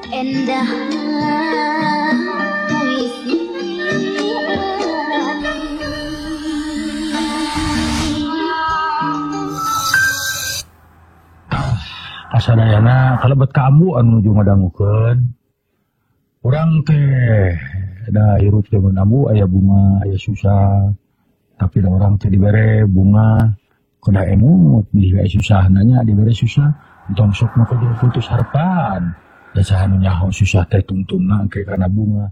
endah puisi kasadayana kalebet kamu anu nuju ngadangukeun urang teh da hirup teh abu aya bunga aya susah tapi da orang teh dibere bunga kuda emut di susah nanya dibere susah entong sok mah kudu putus harapan da saha nu nyaho susah teh tungtungna engke kana bunga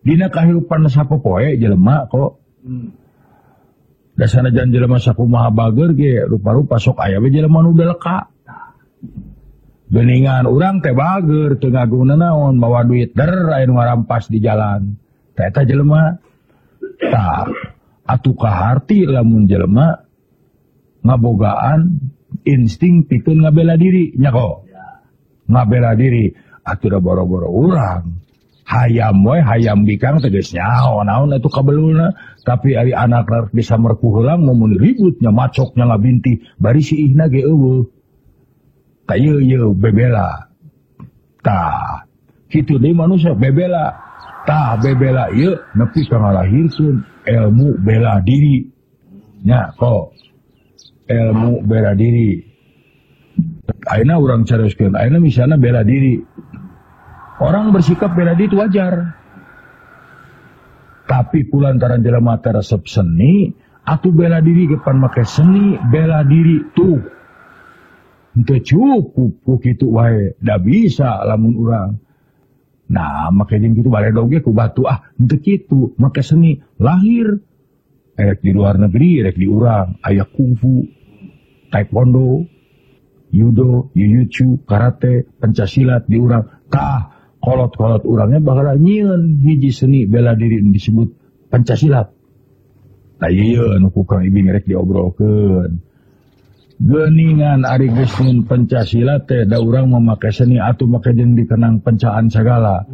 dina kahirupan sapopoe jelema kok da sanajan jelema sakumaha bager ge rupa-rupa sok aya we jelema nu deleka geningan urang teh bager teu ngagungna naon mawa duit aya nu ngarampas di jalan teh eta jelema tah atuh kaharti lamun jelema ngabogaan insting pikeun ngabela diri nya kok ngabela diri atuh da boro-boro urang hayam we hayam bikang tegas nyaho naon atuh kabelulna tapi ari anak rek disamerku heulang mun ribut nya macok nya ngabinti bari siihna ge eueuh tah ieu bebela tah kitu deui manusia bebela tah bebela ieu nepi ka ngalahirkeun ilmu bela diri nya kok ilmu bela diri ayeuna urang caroskeun ayeuna misalna bela diri orang bersikap bela diri itu wajar tapi kulantaran jelema teh resep seni atuh bela diri gepan make seni bela diri tuh teu cukup ku kitu wae da bisa lamun urang nah make jeung kitu baledog ge ku batu teu kitu make seni lahir rek di luar negeri rek di urang aya kungfu taekwondo judo jiu-jitsu karate pencasilat di urang tah kolot-kolot urangnya bakal nyieun hiji seni bela diri disebut pencasilat tah ieu nu ku Kang Ibing rek diobrolkeun geningan ari geus mun pencasilat teh da urang memakai seni atuh make jeung dikenang pencaan sagala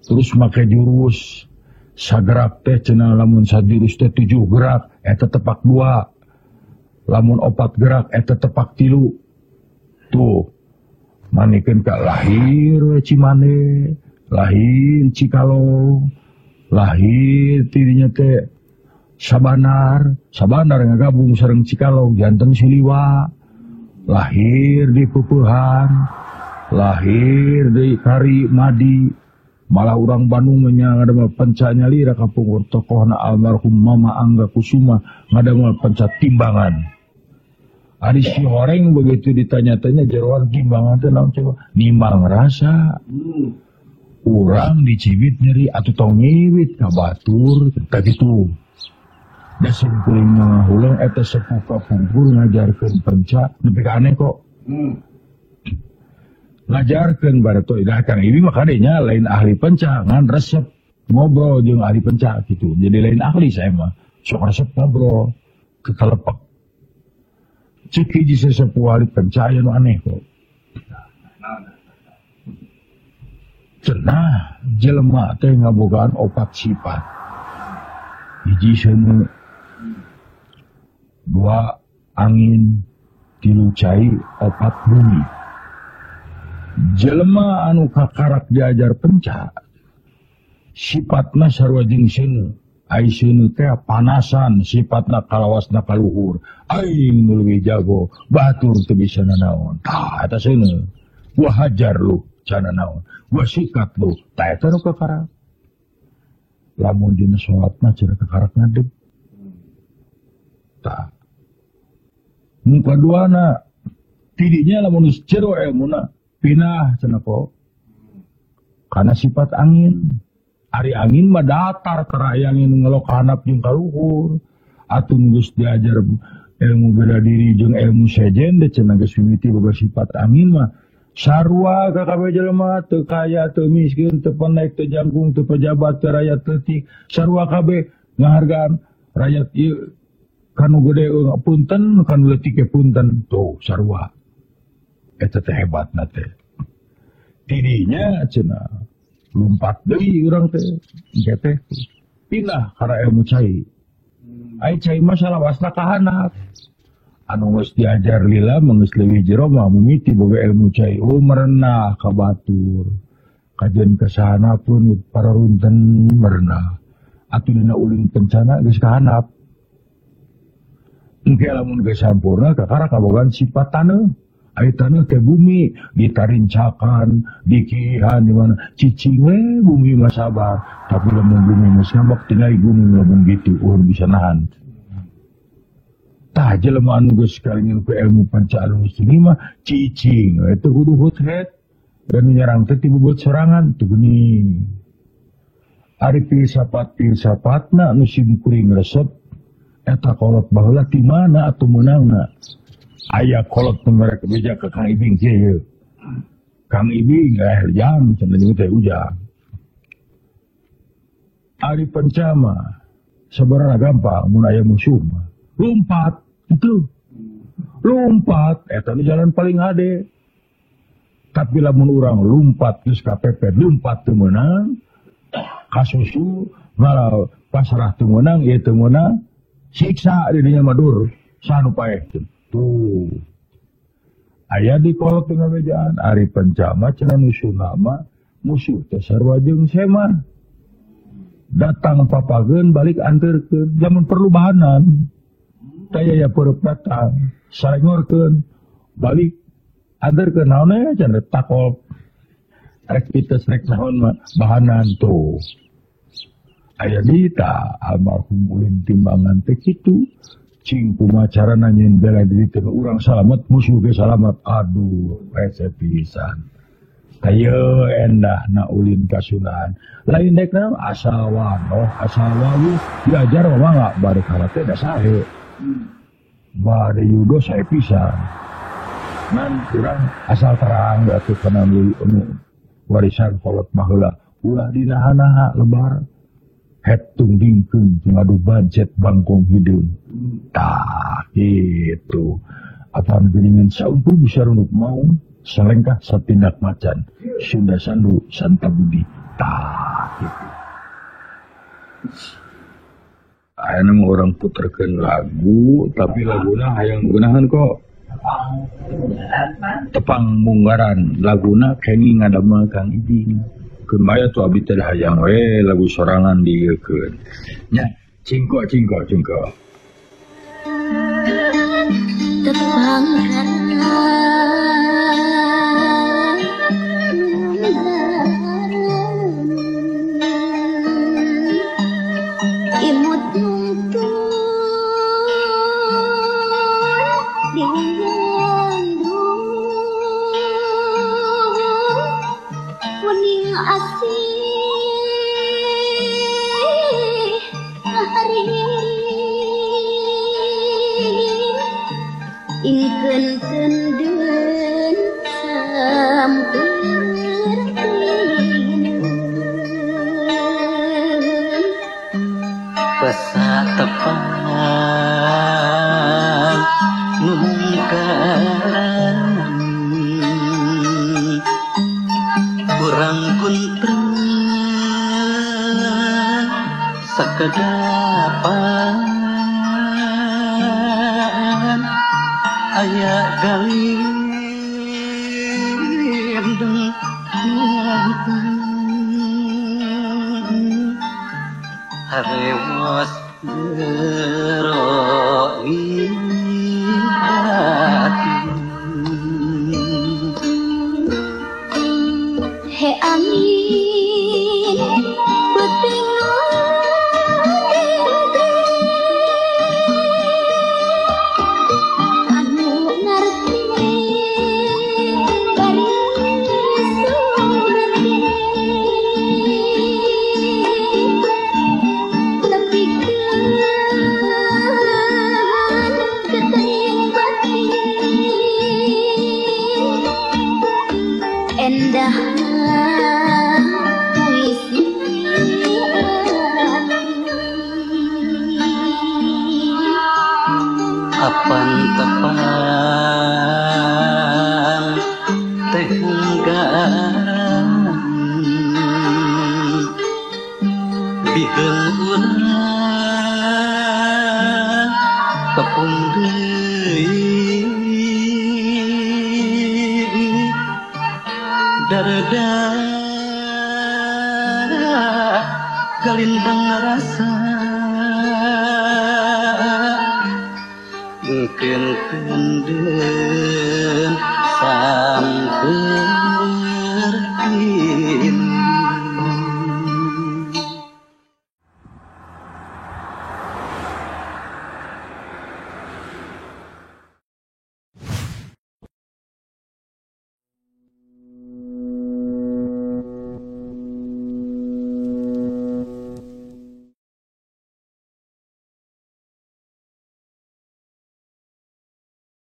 terus make jurus sagerak teh cenah lamun sajurus teh 7 gerak eta tepak 2 lamun 4 gerak eta tepak 3 tuh manikeun ka lahir we Cimande lahir Cikalong lahir tidinya teh Sabanar ngagabung sareng Cikalong janten Siliwa lahir di Pupeuhan lahir di Kari Madi malah urang Bandung ngadamel penca nyalira kapungkur tokohna almarhum Mama Angga Kusuma ngadamel penca timbangan ari si horeng begitu ditanya-tanya jeroan timbangan teh naon coba nimbang rasa urang dicibit nyeri atuh tong ngiwit ka batur teh kitu da simkuring hulang eta sepuh kapungkur ngajarkeun penca nepi ka aneh kok ngajarkeun barato ida Kang Ibi mah kadenya lain ahli penca ngan resep ngobrol jeung ahli penca gitu jadi lain ahli saya mah sok resep ngobrol kekalepek cek hiji sesepuh ahli penca aya nu aneh kok cenah jelema teh ngabogaan opat sifat hiji seuneu 2 angin 3 cai 4 bumi jelema anu kakarak diajar penca sifatna sarua jeung seuneu ai seuneu teh panasan sifatna kalawasna kaluhur aing nu leuwih jago batur teu bisa nanaon tah eta seuneu gua hajar lu cenah naon gua sikat lu tah eta nu kakarak lamun dina salat mah cenah kakarak ngadeg tah nu kaduana tidinya lamun geus jero ilmuna pinah cenah kok kana sifat angin ari angin mah datar tara angin ngelok handap jeung kaluhur atuh geus diajar ilmu bela diri jeung ilmu sejen teh cenah geus mimiti boga sifat angin mah sarua ka kabeh jelema teu kaya teu miskin teu panaik teu jangkung teu pejabat teu rakyat leutik sarua kabeh ngahargaan rakyat ieu kanu gede punten kanu leutik punten tuh sarua eta teh hebatna teh tidinya cenah lompat deui urang teh teh pindah kana ilmu cai ai cai mah salawasna ka handap anu geus diajar lila geus leuwih jero mah mimiti boga ilmu cai merenah ka batur kajian kesana pun para runten merenah atuh dina ulin kencana geus kahandap engke lamun geus sampurna kakara kabogaan sifat taneuh aya taneuh teh bumi ditarincakan dikihan di mana cicing we bumi mah sabar tapi lamun bumi geus ngambek tinggal bumi lamun gitu bisa nahan. Tah jelema anu geus kalingan ku ilmu pancaalun sini mah cicing eta kudu hut-het dan nyerang teh ti bobot sorangan teu geuning. Ari filsafat-filsafatna anu simkuring resep eta kolot baheula ti mana atuh meunangna. Aya kolot nu merek beja ka Kang Ibing kieu. Kang Ibing jam cenah jeung teh ujang. Ari pancama sabarana gampang mun aya musuh mah lompat itu lompat eta jalan paling hade tapi lamun urang lompat geus kapepet lompat teu meunang kasusu malah pasrah teu meunang ieu teu meunang siksa di dinya madur sanu paeh tuh aya di kolot teu ngabejaan ari pencama cenah musuhna mah musuh teh sarua jeung sema datang papageun balik anteurkeun jamun perlu bahanan taya ya peureuk datang sarengorkeun balik anteurkeun naon cenah takol rek pites rek naon mah bahanan tuh aya dita almarhum ulin timbangan teh kitu cing kumacarana nyen bela diri teh urang salamet musuh ge salamet aduh rese pisan kayo endah na ulin kasunahan lain dekna asal wanoh asal wayu diajar mah bari karate da sahe bari yudo sae pisan nan urang asal terang atuh kana warisan kolot baheula ulah dinaha-naha lebar hetung dingkeun ngadu budget bangkong hideung tah kitu apaan geuningan saungkul bisa runuk mau salengkah satindak macan Sunda Sandu Santa Budi tah gitu. Aya orang puterkeun lagu tapi laguna hayang gunahan kok tepang munggaran laguna kengi ngadama Kang Ibing keun maya tuh abi teh hayang we lagu sorangan dieukeun nya cingko tepang kedapan aya galim harewas geroi hati he angin puting tepang tenggaran biheun urang tepung deui cerdas kalintang rasa mungkin kendeng sampai